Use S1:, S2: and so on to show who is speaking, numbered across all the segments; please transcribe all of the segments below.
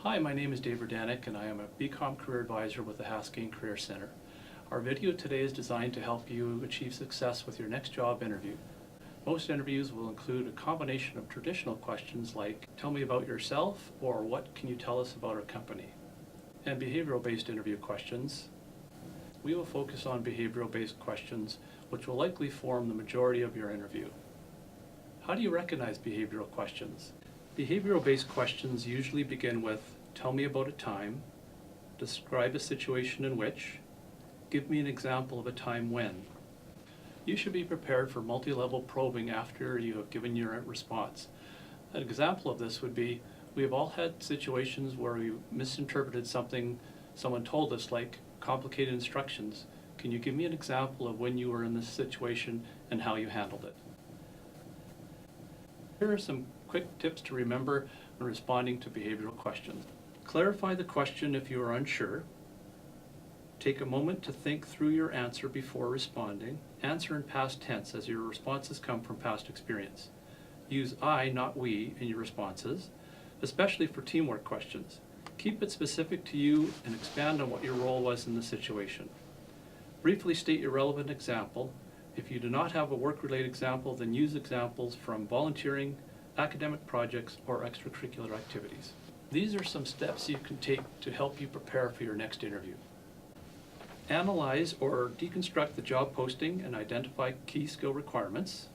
S1: Hi, my name is Dave Rudanec and I am a BCom Career Advisor with the Haskayne Career Center. Our video today is designed to help you achieve success with your next job interview. Most interviews will include a combination of traditional questions like, tell me about yourself, or what can you tell us about our company? And behavioral-based interview questions. We will focus on behavioral-based questions, which will likely form the majority of your interview. How do you recognize behavioral questions? Behavioral-based questions usually begin with, tell me about a time, describe a situation in which, give me an example of a time when. You should be prepared for multi-level probing after you have given your response. An example of this would be, we have all had situations where we misinterpreted something someone told us, like complicated instructions. Can you give me an example of when you were in this situation and how you handled it? Here are some quick tips to remember when responding to behavioral questions. Clarify the question if you are unsure. Take a moment to think through your answer before responding. Answer in past tense as your responses come from past experience. Use I, not we, in your responses, especially for teamwork questions. Keep it specific to you and expand on what your role was in the situation. Briefly state your relevant example. If you do not have a work-related example, then use examples from volunteering, academic projects, or extracurricular activities. These are some steps you can take to help you prepare for your next interview. Analyze or deconstruct the job posting and identify key skill requirements.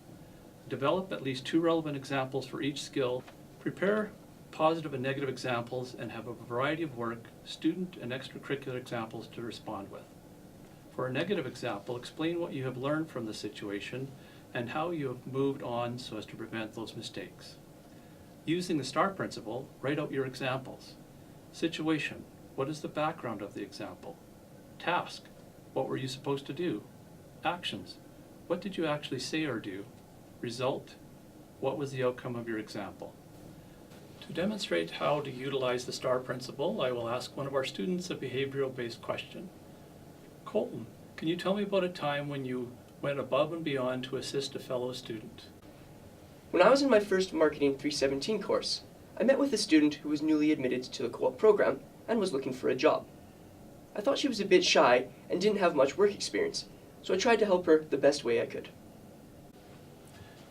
S1: Develop at least 2 relevant examples for each skill. Prepare positive and negative examples and have a variety of work, student, and extracurricular examples to respond with. For a negative example, explain what you have learned from the situation and how you have moved on so as to prevent those mistakes. Using the STAR principle, write out your examples. Situation, what is the background of the example? Task, what were you supposed to do? Actions, what did you actually say or do? Result, what was the outcome of your example? To demonstrate how to utilize the STAR principle, I will ask one of our students a behavioral-based question. Colton, can you tell me about a time when you went above and beyond to assist a fellow student?
S2: When I was in my first Marketing 317 course, I met with a student who was newly admitted to the co-op program and was looking for a job. I thought she was a bit shy and didn't have much work experience, so I tried to help her the best way I could.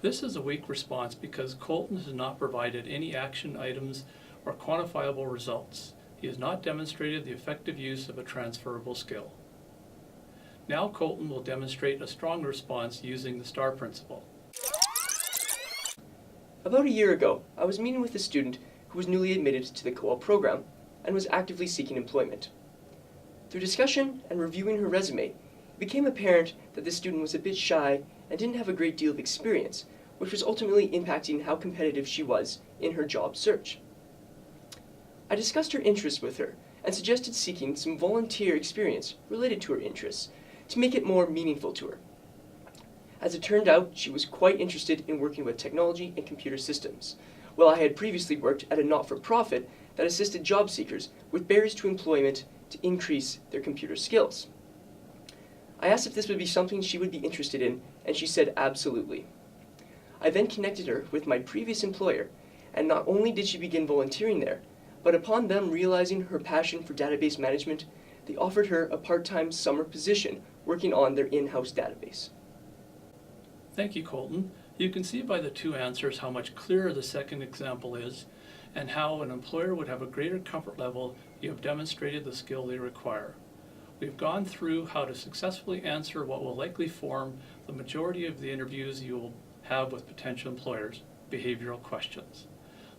S1: This is a weak response because Colton has not provided any action items or quantifiable results. He has not demonstrated the effective use of a transferable skill. Now Colton will demonstrate a strong response using the STAR principle.
S2: About a year ago, I was meeting with a student who was newly admitted to the co-op program and was actively seeking employment. Through discussion and reviewing her resume, it became apparent that this student was a bit shy and didn't have a great deal of experience, which was ultimately impacting how competitive she was in her job search. I discussed her interests with her and suggested seeking some volunteer experience related to her interests to make it more meaningful to her. As it turned out, she was quite interested in working with technology and computer systems, while I had previously worked at a not-for-profit that assisted job seekers with barriers to employment to increase their computer skills. I asked if this would be something she would be interested in, and she said absolutely. I then connected her with my previous employer, and not only did she begin volunteering there, but upon them realizing her passion for database management, they offered her a part-time summer position working on their in-house database.
S1: Thank you, Colton. You can see by the 2 answers how much clearer the second example is and how an employer would have a greater comfort level you have demonstrated the skill they require. We've gone through how to successfully answer what will likely form the majority of the interviews you will have with potential employers, behavioral questions.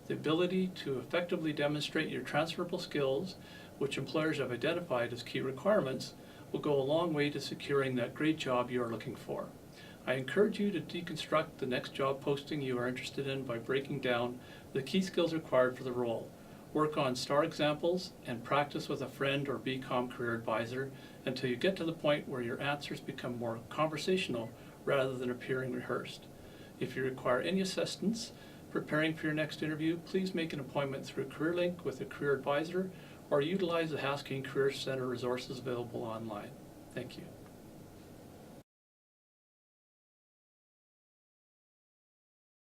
S1: The ability to effectively demonstrate your transferable skills, which employers have identified as key requirements, will go a long way to securing that great job you are looking for. I encourage you to deconstruct the next job posting you are interested in by breaking down the key skills required for the role. Work on STAR examples and practice with a friend or BCom career advisor until you get to the point where your answers become more conversational rather than appearing rehearsed. If you require any assistance preparing for your next interview, please make an appointment through CareerLink with a career advisor or utilize the Haskayne Career Center resources available online. Thank you.